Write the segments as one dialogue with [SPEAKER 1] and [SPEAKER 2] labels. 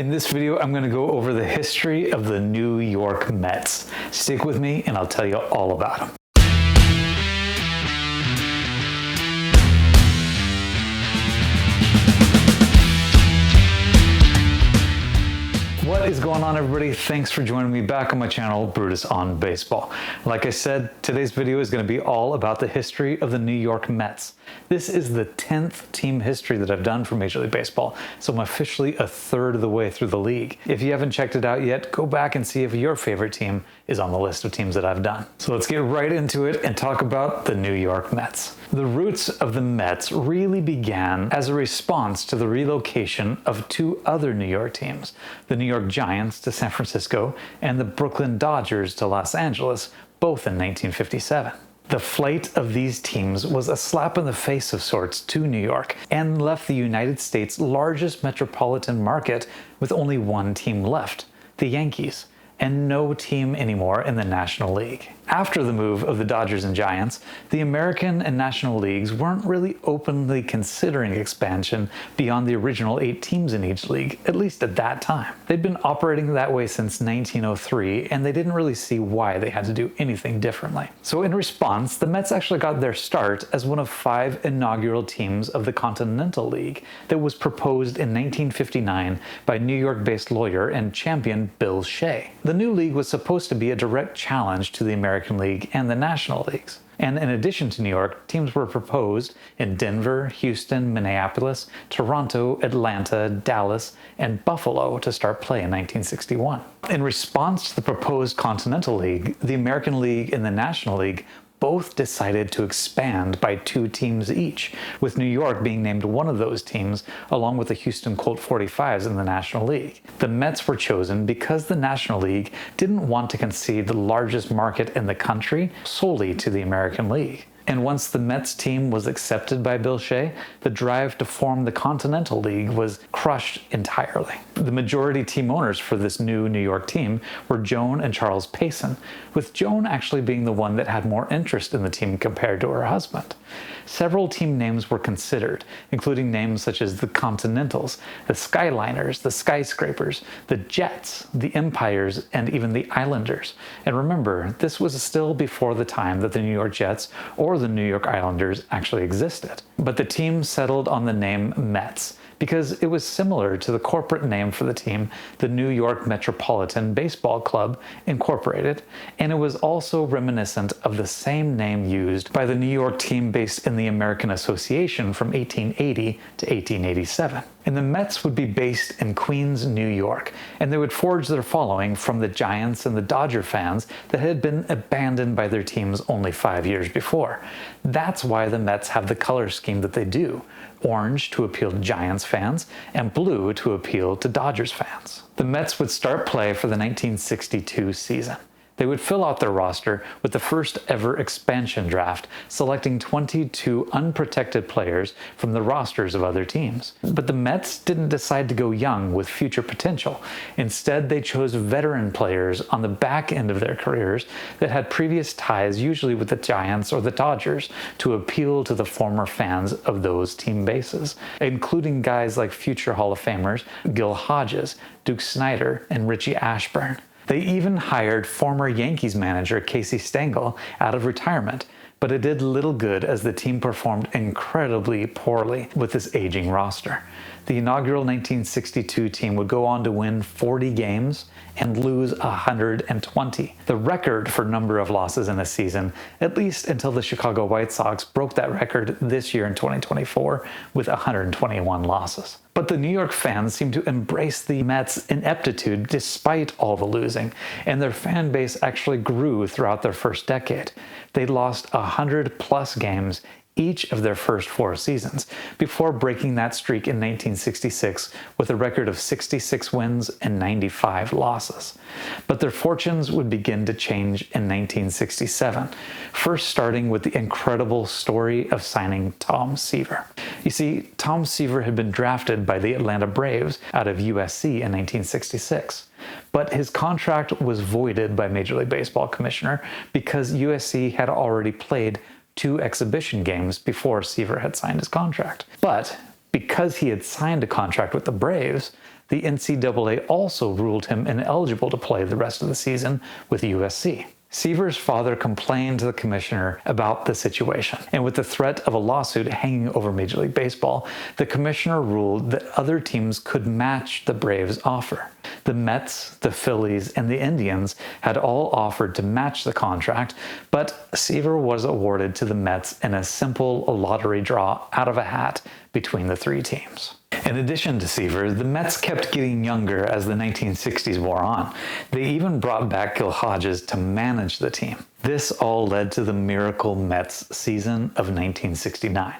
[SPEAKER 1] In this video, I'm going to go over the history of the New York Mets. Stick with me and I'll tell you all about them. What is going on, everybody? Thanks for joining me back on my channel, Brutus on Baseball. Like I said, today's video is going to be all about the history of the New York Mets. This is the 10th team history that I've done for Major League Baseball, so I'm officially a third of the way through the league. If you haven't checked it out yet, go back and see if your favorite team is on the list of teams that I've done. So let's get right into it and talk about the New York Mets. The roots of the Mets really began as a response to the relocation of two other New York teams, the New York Giants to San Francisco and the Brooklyn Dodgers to Los Angeles, both in 1957. The flight of these teams was a slap in the face of sorts to New York and left the United States' largest metropolitan market with only one team left, the Yankees, and no team anymore in the National League. After the move of the Dodgers and Giants, the American and National Leagues weren't really openly considering expansion beyond the original 8 teams in each league, at least at that time. They'd been operating that way since 1903, and they didn't really see why they had to do anything differently. So in response, the Mets actually got their start as one of 5 inaugural teams of the Continental League that was proposed in 1959 by New York-based lawyer and champion Bill Shea. The new league was supposed to be a direct challenge to the American League and the National Leagues. And in addition to New York, teams were proposed in Denver, Houston, Minneapolis, Toronto, Atlanta, Dallas, and Buffalo to start play in 1961. In response to the proposed Continental League, the American League and the National League both decided to expand by 2 teams each, with New York being named one of those teams, along with the Houston Colt 45s in the National League. The Mets were chosen because the National League didn't want to concede the largest market in the country solely to the American League. And once the Mets team was accepted by Bill Shea, the drive to form the Continental League was crushed entirely. The majority team owners for this new New York team were Joan and Charles Payson, with Joan actually being the one that had more interest in the team compared to her husband. Several team names were considered, including names such as the Continentals, the Skyliners, the Skyscrapers, the Jets, the Empires, and even the Islanders. And remember, this was still before the time that the New York Jets or the New York Islanders actually existed. But the team settled on the name Mets because it was similar to the corporate name for the team, the New York Metropolitan Baseball Club Incorporated, and it was also reminiscent of the same name used by the New York team based in the American Association from 1880 to 1887. And the Mets would be based in Queens, New York, and they would forge their following from the Giants and the Dodger fans that had been abandoned by their teams only 5 years before. That's why the Mets have the color scheme that they do: orange to appeal to Giants fans and blue to appeal to Dodgers fans. The Mets would start play for the 1962 season. They would fill out their roster with the first ever expansion draft, selecting 22 unprotected players from the rosters of other teams. But the Mets didn't decide to go young with future potential. Instead, they chose veteran players on the back end of their careers that had previous ties, usually with the Giants or the Dodgers, to appeal to the former fans of those team bases, including guys like future Hall of Famers Gil Hodges, Duke Snider, and Richie Ashburn. They even hired former Yankees manager Casey Stengel out of retirement, but it did little good as the team performed incredibly poorly with this aging roster. The inaugural 1962 team would go on to win 40 games and lose 120, the record for number of losses in a season, at least until the Chicago White Sox broke that record this year in 2024 with 121 losses. But the New York fans seemed to embrace the Mets' ineptitude despite all the losing, and their fan base actually grew throughout their first decade. They lost 100+ games each of their first 4 seasons, before breaking that streak in 1966 with a record of 66 wins and 95 losses. But their fortunes would begin to change in 1967, first starting with the incredible story of signing Tom Seaver. You see, Tom Seaver had been drafted by the Atlanta Braves out of USC in 1966. But his contract was voided by Major League Baseball commissioner because USC had already played 2 exhibition games before Seaver had signed his contract. But because he had signed a contract with the Braves, The NCAA also ruled him ineligible to play the rest of the season with USC. Seaver's father complained to the commissioner about the situation, and with the threat of a lawsuit hanging over Major League Baseball, the commissioner ruled that other teams could match the Braves' offer. The Mets, the Phillies, and the Indians had all offered to match the contract, but Seaver was awarded to the Mets in a simple lottery draw out of a hat between the three teams. In addition to Seaver, the Mets kept getting younger as the 1960s wore on. They even brought back Gil Hodges to manage the team. This all led to the miracle Mets season of 1969.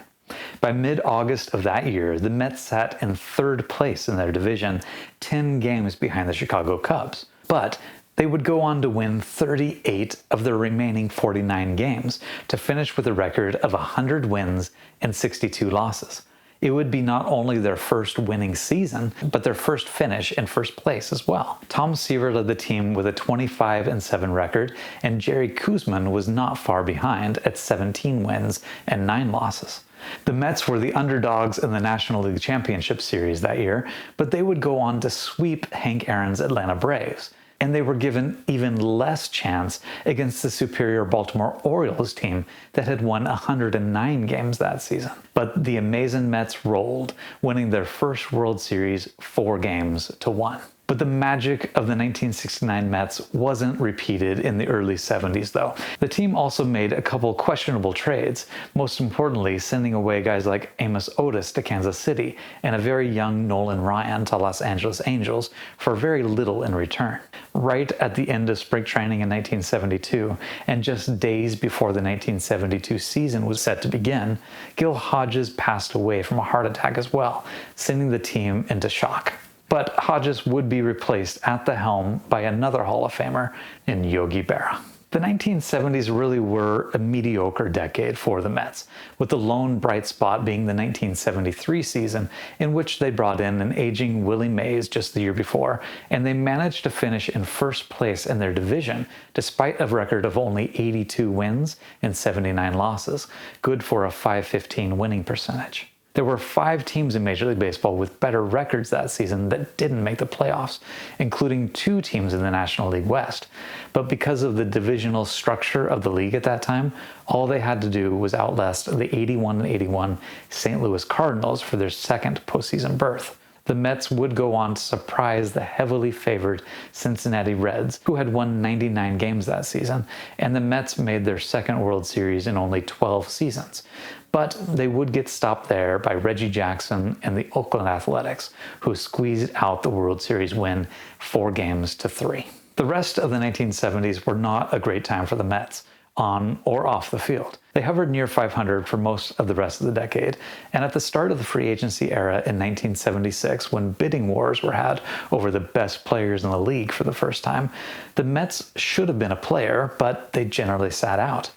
[SPEAKER 1] By mid-August of that year, the Mets sat in third place in their division, 10 games behind the Chicago Cubs. But they would go on to win 38 of their remaining 49 games to finish with a record of 100 wins and 62 losses. It would be not only their first winning season, but their first finish in first place as well. Tom Seaver led the team with a 25-7 record, and Jerry Koosman was not far behind at 17 wins and 9 losses. The Mets were the underdogs in the National League Championship Series that year, but they would go on to sweep Hank Aaron's Atlanta Braves. And they were given even less chance against the superior Baltimore Orioles team that had won 109 games that season. But the amazing Mets rolled, winning their first World Series 4-1. But the magic of the 1969 Mets wasn't repeated in the early 70s, though. The team also made a couple questionable trades, most importantly sending away guys like Amos Otis to Kansas City and a very young Nolan Ryan to Los Angeles Angels for very little in return. Right at the end of spring training in 1972, and just days before the 1972 season was set to begin, Gil Hodges passed away from a heart attack as well, sending the team into shock. But Hodges would be replaced at the helm by another Hall of Famer in Yogi Berra. The 1970s really were a mediocre decade for the Mets, with the lone bright spot being the 1973 season, in which they brought in an aging Willie Mays just the year before, and they managed to finish in first place in their division, despite a record of only 82 wins and 79 losses, good for a .515 winning percentage. There were 5 teams in Major League Baseball with better records that season that didn't make the playoffs, including 2 teams in the National League West. But because of the divisional structure of the league at that time, all they had to do was outlast the 81-81 St. Louis Cardinals for their second postseason berth. The Mets would go on to surprise the heavily favored Cincinnati Reds, who had won 99 games that season, and the Mets made their second World Series in only 12 seasons. But they would get stopped there by Reggie Jackson and the Oakland Athletics, who squeezed out the World Series win 4-3. The rest of the 1970s were not a great time for the Mets, on or off the field. They hovered near 500 for most of the rest of the decade, and at the start of the free agency era in 1976, when bidding wars were had over the best players in the league for the first time, the Mets should have been a player, but they generally sat out.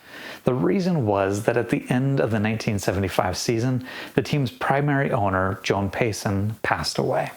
[SPEAKER 1] The reason was that at the end of the 1975 season, the team's primary owner, Joan Payson, passed away.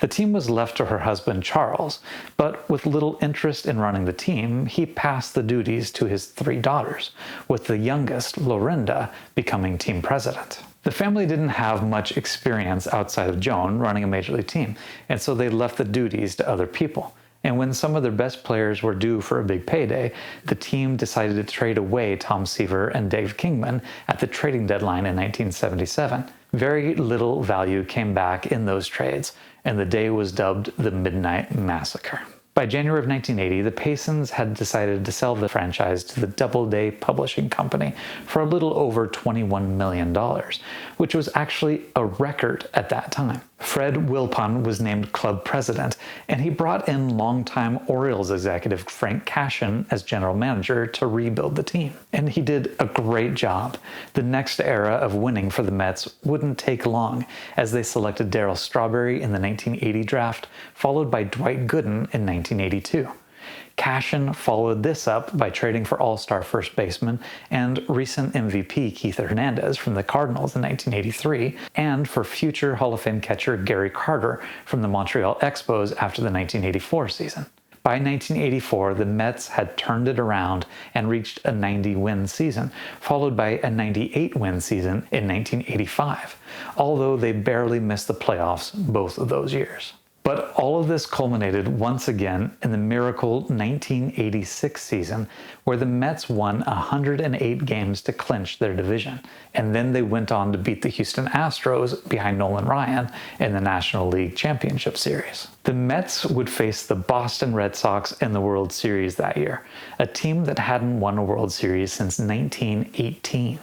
[SPEAKER 1] The team was left to her husband, Charles, but with little interest in running the team, he passed the duties to his 3 daughters, with the youngest, Lorinda, becoming team president. The family didn't have much experience outside of Joan running a major league team, and so they left the duties to other people. And when some of their best players were due for a big payday, the team decided to trade away Tom Seaver and Dave Kingman at the trading deadline in 1977. Very little value came back in those trades, and the day was dubbed the Midnight Massacre. By January of 1980, the Paysons had decided to sell the franchise to the Doubleday Publishing Company for a little over $21 million, which was actually a record at that time. Fred Wilpon was named club president, and he brought in longtime Orioles executive Frank Cashen as general manager to rebuild the team. And he did a great job. The next era of winning for the Mets wouldn't take long, as they selected Darryl Strawberry in the 1980 draft, followed by Dwight Gooden in 1982. Cashen followed this up by trading for all-star first baseman and recent MVP Keith Hernandez from the Cardinals in 1983, and for future Hall of Fame catcher Gary Carter from the Montreal Expos after the 1984 season. By 1984, the Mets had turned it around and reached a 90-win season, followed by a 98-win season in 1985, although they barely missed the playoffs both of those years. But all of this culminated once again in the miracle 1986 season, where the Mets won 108 games to clinch their division. And then they went on to beat the Houston Astros behind Nolan Ryan in the National League Championship Series. The Mets would face the Boston Red Sox in the World Series that year, a team that hadn't won a World Series since 1918.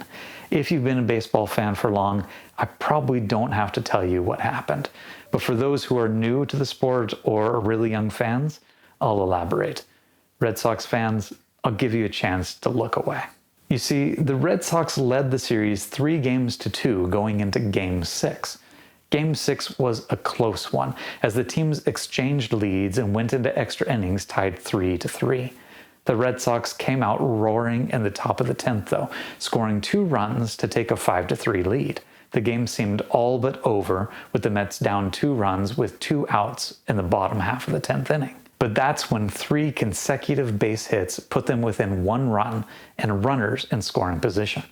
[SPEAKER 1] If you've been a baseball fan for long, I probably don't have to tell you what happened. But for those who are new to the sport or really young fans, I'll elaborate. Red Sox fans, I'll give you a chance to look away. You see, the Red Sox led the series 3-2 going into Game 6. Game 6 was a close one, as the teams exchanged leads and went into extra innings tied 3-3. The Red Sox came out roaring in the top of the 10th, though, scoring 2 runs to take a 5-3 lead. The game seemed all but over, with the Mets down 2 runs with 2 outs in the bottom half of the 10th inning. But that's when 3 consecutive base hits put them within 1 run and runners in scoring position.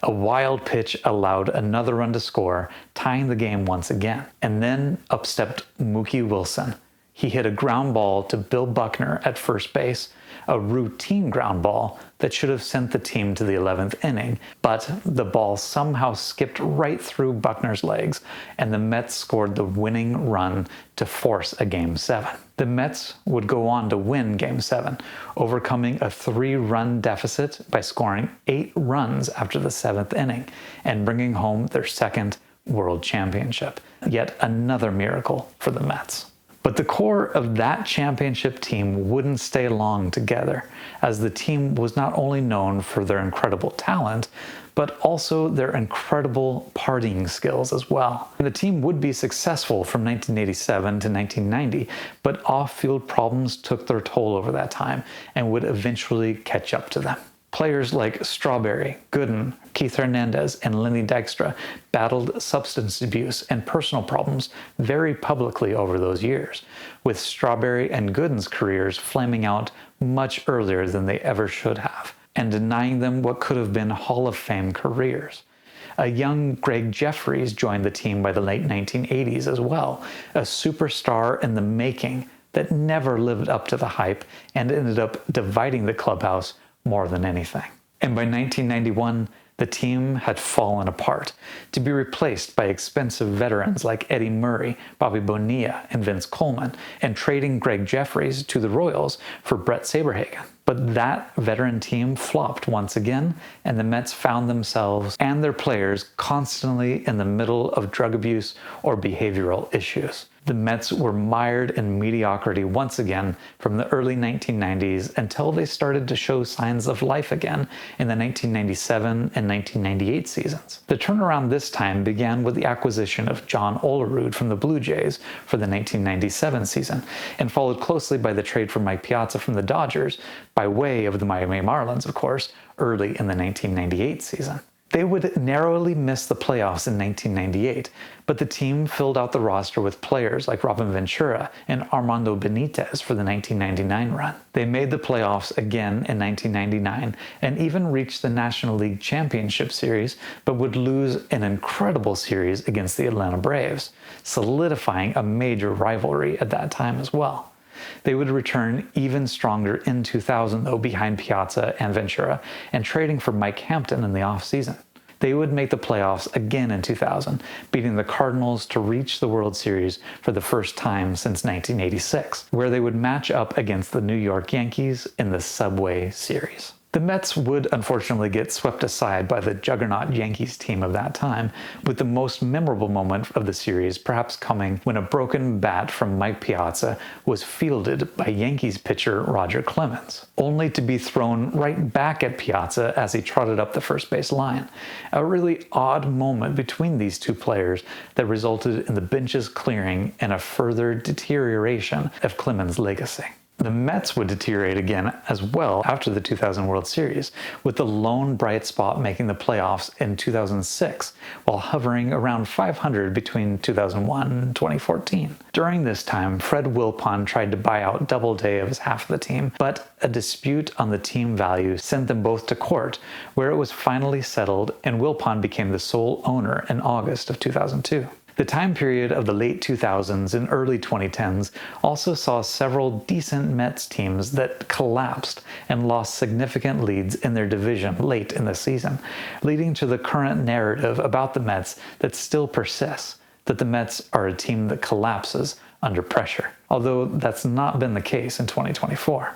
[SPEAKER 1] A wild pitch allowed another run to score, tying the game once again. And then up stepped Mookie Wilson. He hit a ground ball to Bill Buckner at first base, a routine ground ball that should have sent the team to the 11th inning, but the ball somehow skipped right through Buckner's legs, and the Mets scored the winning run to force a Game 7. The Mets would go on to win Game 7, overcoming a 3-run deficit by scoring 8 runs after the 7th inning and bringing home their 2nd World Championship. Yet another miracle for the Mets. But the core of that championship team wouldn't stay long together, as the team was not only known for their incredible talent, but also their incredible partying skills as well. The team would be successful from 1987 to 1990, but off-field problems took their toll over that time and would eventually catch up to them. Players like Strawberry, Gooden, Keith Hernandez, and Lenny Dykstra battled substance abuse and personal problems very publicly over those years, with Strawberry and Gooden's careers flaming out much earlier than they ever should have, and denying them what could have been Hall of Fame careers. A young Greg Jeffries joined the team by the late 1980s as well, a superstar in the making that never lived up to the hype and ended up dividing the clubhouse more than anything. And by 1991, the team had fallen apart, to be replaced by expensive veterans like Eddie Murray, Bobby Bonilla, and Vince Coleman, and trading Greg Jeffries to the Royals for Brett Saberhagen. But that veteran team flopped once again, and the Mets found themselves and their players constantly in the middle of drug abuse or behavioral issues. The Mets were mired in mediocrity once again from the early 1990s until they started to show signs of life again in the 1997 and 1998 seasons. The turnaround this time began with the acquisition of John Olerud from the Blue Jays for the 1997 season, and followed closely by the trade for Mike Piazza from the Dodgers, by way of the Miami Marlins, of course, early in the 1998 season. They would narrowly miss the playoffs in 1998, but the team filled out the roster with players like Robin Ventura and Armando Benitez for the 1999 run. They made the playoffs again in 1999 and even reached the National League Championship Series, but would lose an incredible series against the Atlanta Braves, solidifying a major rivalry at that time as well. They would return even stronger in 2000, though, behind Piazza and Ventura, and trading for Mike Hampton in the offseason. They would make the playoffs again in 2000, beating the Cardinals to reach the World Series for the first time since 1986, where they would match up against the New York Yankees in the Subway Series. The Mets would unfortunately get swept aside by the juggernaut Yankees team of that time, with the most memorable moment of the series perhaps coming when a broken bat from Mike Piazza was fielded by Yankees pitcher Roger Clemens, only to be thrown right back at Piazza as he trotted up the first base line. A really odd moment between these two players that resulted in the benches clearing and a further deterioration of Clemens' legacy. The Mets would deteriorate again as well after the 2000 World Series, with the lone bright spot making the playoffs in 2006, while hovering around 500 between 2001 and 2014. During this time, Fred Wilpon tried to buy out Doubleday of his half of the team, but a dispute on the team value sent them both to court, where it was finally settled and Wilpon became the sole owner in August of 2002. The time period of the late 2000s and early 2010s also saw several decent Mets teams that collapsed and lost significant leads in their division late in the season, leading to the current narrative about the Mets that still persists, that the Mets are a team that collapses under pressure, although that's not been the case in 2024.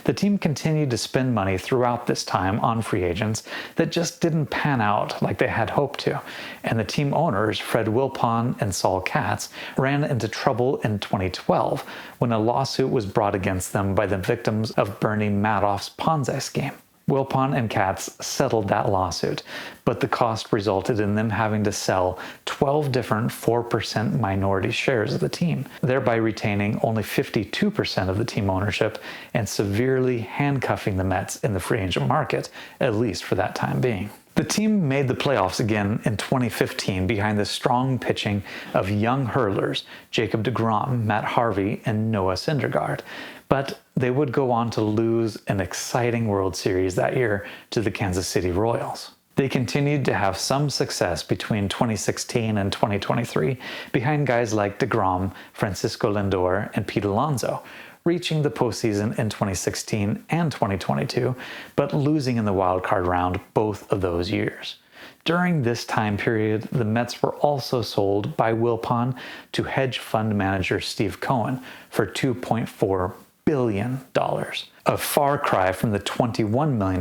[SPEAKER 1] The team continued to spend money throughout this time on free agents that just didn't pan out like they had hoped to, and the team owners, Fred Wilpon and Saul Katz, ran into trouble in 2012 when a lawsuit was brought against them by the victims of Bernie Madoff's Ponzi scheme. Wilpon and Katz settled that lawsuit, but the cost resulted in them having to sell 12 different 4% minority shares of the team, thereby retaining only 52% of the team ownership and severely handcuffing the Mets in the free agent market, at least for that time being. The team made the playoffs again in 2015 behind the strong pitching of young hurlers Jacob deGrom, Matt Harvey, and Noah Syndergaard, but they would go on to lose an exciting World Series that year to the Kansas City Royals. They continued to have some success between 2016 and 2023 behind guys like deGrom, Francisco Lindor, and Pete Alonso, reaching the postseason in 2016 and 2022, but losing in the wildcard round both of those years. During this time period, the Mets were also sold by Wilpon to hedge fund manager Steve Cohen for $2.4 billion, a far cry from the $21 million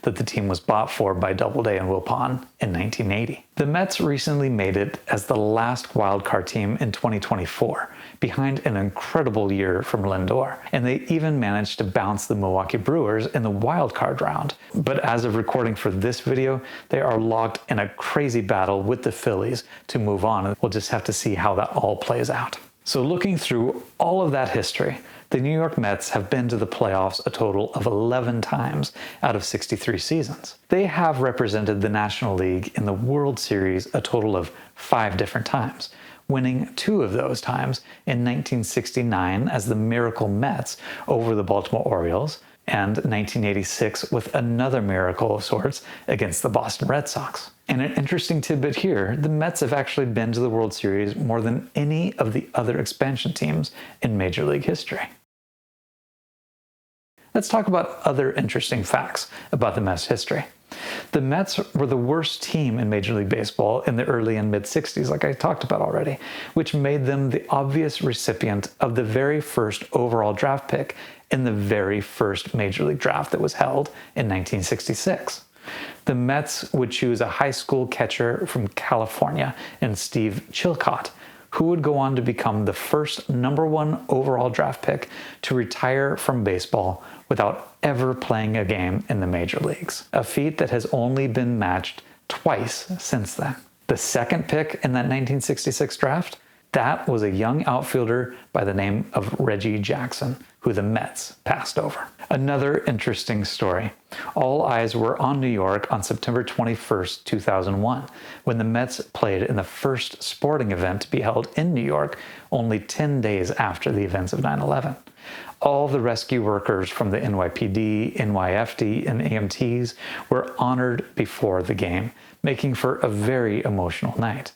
[SPEAKER 1] that the team was bought for by Doubleday and Wilpon in 1980. The Mets recently made it as the last wildcard team in 2024, behind an incredible year from Lindor, and they even managed to bounce the Milwaukee Brewers in the wildcard round. But as of recording for this video, they are locked in a crazy battle with the Phillies to move on, and we'll just have to see how that all plays out. So looking through all of that history, the New York Mets have been to the playoffs a total of 11 times out of 63 seasons. They have represented the National League in the World Series a total of 5 different times, winning 2 of those times in 1969 as the Miracle Mets over the Baltimore Orioles, and 1986 with another miracle of sorts against the Boston Red Sox. And an interesting tidbit here, the Mets have actually been to the World Series more than any of the other expansion teams in Major League history. Let's talk about other interesting facts about the Mets' history. The Mets were the worst team in Major League Baseball in the early and mid-60s, like I talked about already, which made them the obvious recipient of the very first overall draft pick in the very first Major League draft that was held in 1966. The Mets would choose a high school catcher from California in Steve Chilcott, who would go on to become the first #1 overall draft pick to retire from baseball without ever playing a game in the major leagues, a feat that has only been matched twice since then. The second pick in that 1966 draft, that was a young outfielder by the name of Reggie Jackson, who the Mets passed over. Another interesting story. All eyes were on New York on September 21st, 2001, when the Mets played in the first sporting event to be held in New York only 10 days after the events of 9/11. All the rescue workers from the NYPD, NYFD, and EMTs were honored before the game, making for a very emotional night.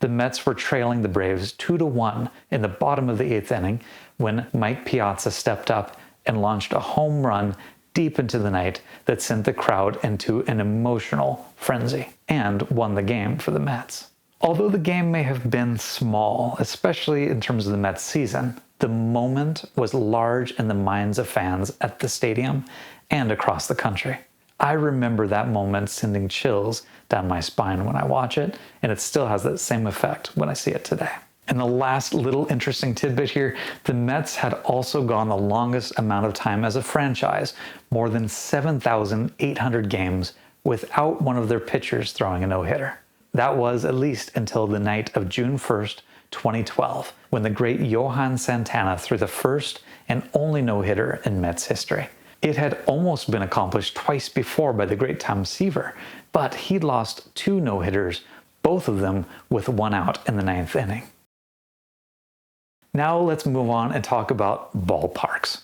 [SPEAKER 1] The Mets were trailing the Braves 2-1 in the bottom of the 8th inning when Mike Piazza stepped up and launched a home run deep into the night that sent the crowd into an emotional frenzy and won the game for the Mets. Although the game may have been small, especially in terms of the Mets season, the moment was large in the minds of fans at the stadium and across the country. I remember that moment sending chills down my spine when I watch it, and it still has that same effect when I see it today. And the last little interesting tidbit here, the Mets had also gone the longest amount of time as a franchise, more than 7,800 games, without one of their pitchers throwing a no-hitter. That was at least until the night of June 1st, 2012, when the great Johan Santana threw the first and only no-hitter in Mets history. It had almost been accomplished twice before by the great Tom Seaver, but he lost 2 no-hitters, both of them with 1 out in the 9th inning. Now let's move on and talk about ballparks.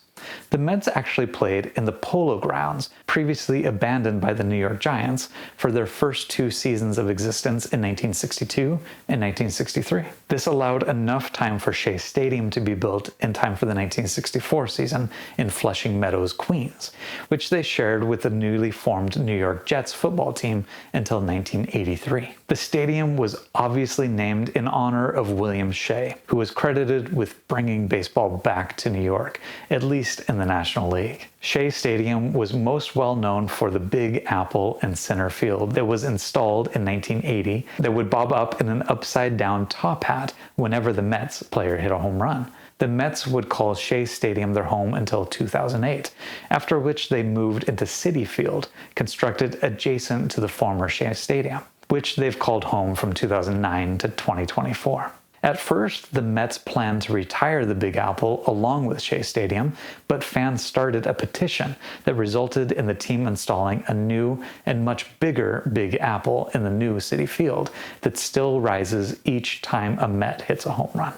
[SPEAKER 1] The Mets actually played in the Polo Grounds, previously abandoned by the New York Giants, for their first 2 seasons of existence in 1962 and 1963. This allowed enough time for Shea Stadium to be built in time for the 1964 season in Flushing Meadows, Queens, which they shared with the newly formed New York Jets football team until 1983. The stadium was obviously named in honor of William Shea, who was credited with bringing baseball back to New York, at least in the National League. Shea Stadium was most well known for the Big Apple in center field that was installed in 1980 that would bob up in an upside-down top hat whenever the Mets player hit a home run. The Mets would call Shea Stadium their home until 2008, after which they moved into Citi Field, constructed adjacent to the former Shea Stadium, which they've called home from 2009 to 2024. At first, the Mets planned to retire the Big Apple along with Shea Stadium, but fans started a petition that resulted in the team installing a new and much bigger Big Apple in the new Citi Field that still rises each time a Met hits a home run.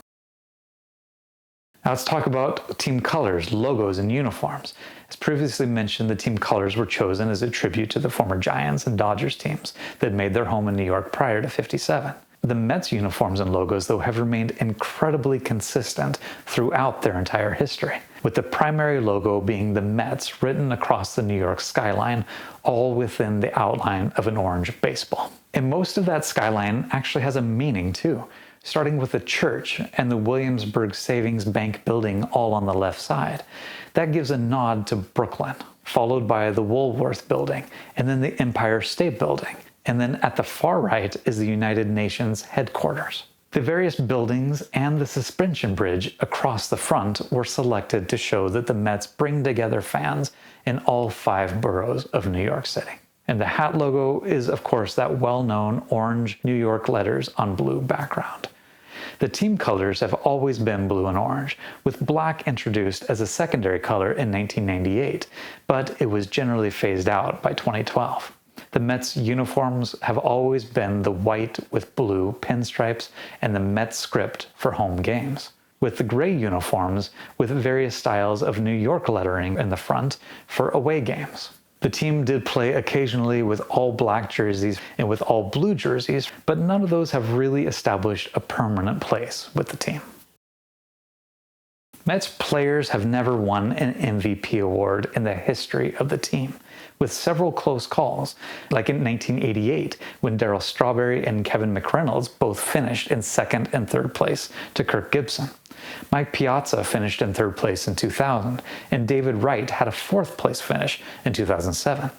[SPEAKER 1] Now let's talk about team colors, logos, and uniforms. As previously mentioned, the team colors were chosen as a tribute to the former Giants and Dodgers teams that made their home in New York prior to '57. The Mets uniforms and logos, though, have remained incredibly consistent throughout their entire history, with the primary logo being the Mets written across the New York skyline, all within the outline of an orange baseball. And most of that skyline actually has a meaning too, starting with the church and the Williamsburg Savings Bank building all on the left side. That gives a nod to Brooklyn, followed by the Woolworth building, and then the Empire State Building. And then at the far right is the United Nations headquarters. The various buildings and the suspension bridge across the front were selected to show that the Mets bring together fans in all 5 boroughs of New York City. And the hat logo is, of course, that well-known orange New York letters on blue background. The team colors have always been blue and orange, with black introduced as a secondary color in 1998, but it was generally phased out by 2012. The Mets uniforms have always been the white with blue pinstripes and the Mets script for home games, with the gray uniforms with various styles of New York lettering in the front for away games. The team did play occasionally with all black jerseys and with all blue jerseys, but none of those have really established a permanent place with the team. Mets players have never won an MVP award in the history of the team, with several close calls, like in 1988 when Darryl Strawberry and Kevin McReynolds both finished in 2nd and 3rd place to Kirk Gibson. Mike Piazza finished in 3rd place in 2000, and David Wright had a 4th place finish in 2007.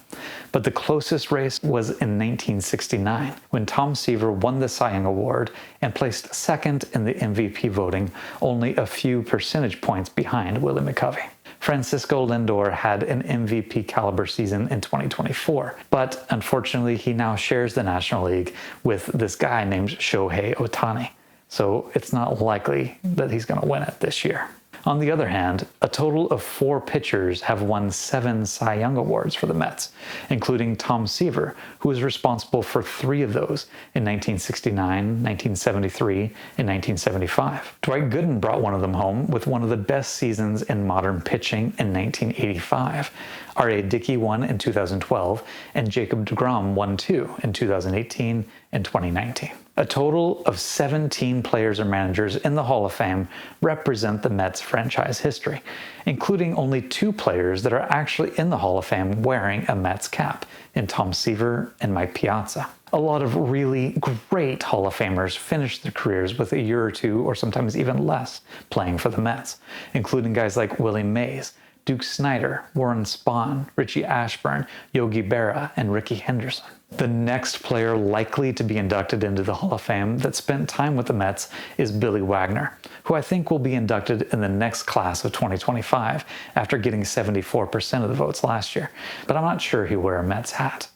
[SPEAKER 1] But the closest race was in 1969, when Tom Seaver won the Cy Young Award and placed 2nd in the MVP voting, only a few percentage points behind Willie McCovey. Francisco Lindor had an MVP caliber season in 2024, but unfortunately he now shares the National League with this guy named Shohei Ohtani. So it's not likely that he's going to win it this year. On the other hand, a total of 4 pitchers have won 7 Cy Young Awards for the Mets, including Tom Seaver, who was responsible for 3 of those in 1969, 1973, and 1975. Dwight Gooden brought one of them home with one of the best seasons in modern pitching in 1985. R.A. Dickey won in 2012, and Jacob deGrom won 2 in 2018 and 2019. A total of 17 players or managers in the Hall of Fame represent the Mets franchise history, including only 2 players that are actually in the Hall of Fame wearing a Mets cap, in Tom Seaver and Mike Piazza. A lot of really great Hall of Famers finished their careers with a year or 2, or sometimes even less, playing for the Mets, including guys like Willie Mays, Duke Snider, Warren Spahn, Richie Ashburn, Yogi Berra, and Rickey Henderson. The next player likely to be inducted into the Hall of Fame that spent time with the Mets is Billy Wagner, who I think will be inducted in the next class of 2025 after getting 74% of the votes last year, but I'm not sure he'll wear a Mets hat.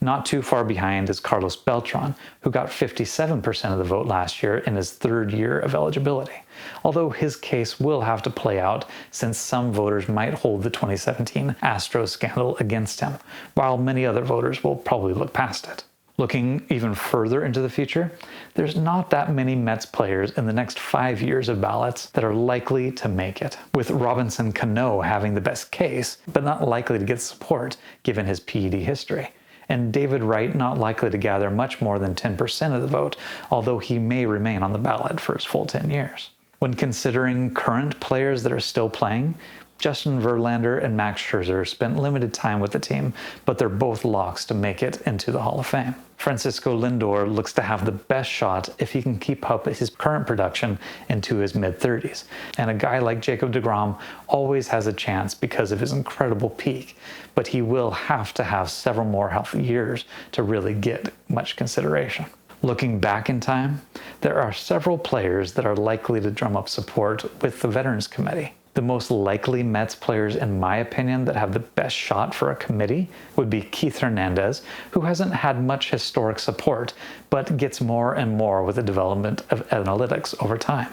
[SPEAKER 1] Not too far behind is Carlos Beltran, who got 57% of the vote last year in his 3rd year of eligibility, although his case will have to play out since some voters might hold the 2017 Astros scandal against him, while many other voters will probably look past it. Looking even further into the future, there's not that many Mets players in the next 5 years of ballots that are likely to make it, with Robinson Cano having the best case, but not likely to get support given his PED history, and David Wright not likely to gather much more than 10% of the vote, although he may remain on the ballot for his full 10 years. When considering current players that are still playing, Justin Verlander and Max Scherzer spent limited time with the team, but they're both locks to make it into the Hall of Fame. Francisco Lindor looks to have the best shot if he can keep up his current production into his mid-30s. And a guy like Jacob deGrom always has a chance because of his incredible peak, but he will have to have several more healthy years to really get much consideration. Looking back in time, there are several players that are likely to drum up support with the Veterans Committee. The most likely Mets players, in my opinion, that have the best shot for a committee would be Keith Hernandez, who hasn't had much historic support, but gets more and more with the development of analytics over time.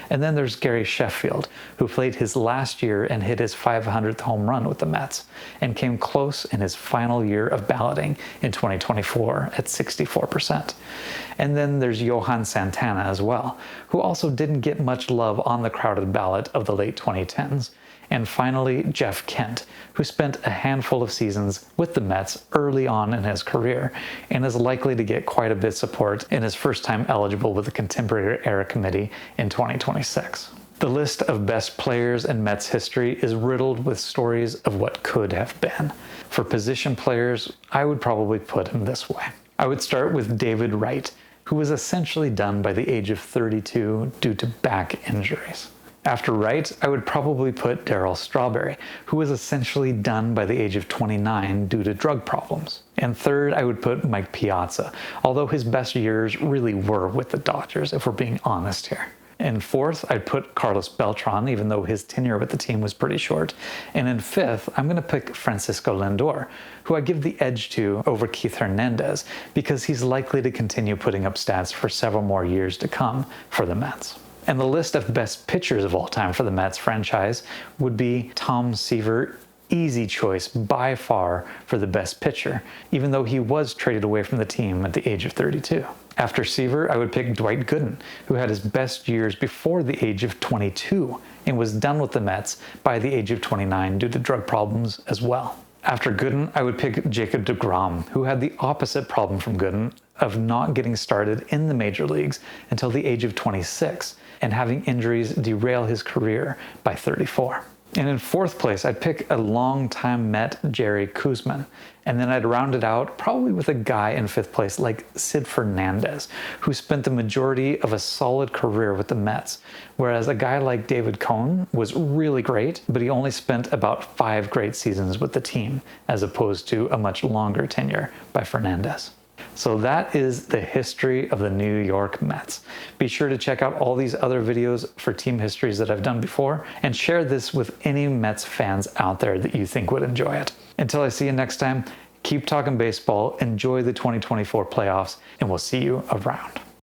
[SPEAKER 1] And then there's Gary Sheffield, who played his last year and hit his 500th home run with the Mets, and came close in his final year of balloting in 2024 at 64%. And then there's Johan Santana as well, who also didn't get much love on the crowded ballot of the late 2010s. And finally, Jeff Kent, who spent a handful of seasons with the Mets early on in his career and is likely to get quite a bit of support in his first time eligible with the Contemporary Era Committee in 2026. The list of best players in Mets history is riddled with stories of what could have been. For position players, I would probably put him this way. I would start with David Wright, who was essentially done by the age of 32 due to back injuries. After Wright, I would probably put Darryl Strawberry, who was essentially done by the age of 29 due to drug problems. And third, I would put Mike Piazza, although his best years really were with the Dodgers, if we're being honest here. And fourth, I'd put Carlos Beltran, even though his tenure with the team was pretty short. And in fifth, I'm going to pick Francisco Lindor, who I give the edge to over Keith Hernandez because he's likely to continue putting up stats for several more years to come for the Mets. And the list of best pitchers of all time for the Mets franchise would be Tom Seaver. Easy choice by far for the best pitcher, even though he was traded away from the team at the age of 32. After Seaver, I would pick Dwight Gooden, who had his best years before the age of 22 and was done with the Mets by the age of 29 due to drug problems as well. After Gooden, I would pick Jacob deGrom, who had the opposite problem from Gooden of not getting started in the major leagues until the age of 26 and having injuries derail his career by 34. And in fourth place, I'd pick a longtime Met, Jerry Koosman. And then I'd round it out probably with a guy in fifth place like Sid Fernandez, who spent the majority of a solid career with the Mets. Whereas a guy like David Cone was really great, but he only spent about 5 great seasons with the team, as opposed to a much longer tenure by Fernandez. So that is the history of the New York Mets. Be sure to check out all these other videos for team histories that I've done before and share this with any Mets fans out there that you think would enjoy it. Until I see you next time, keep talking baseball, enjoy the 2024 playoffs, and we'll see you around.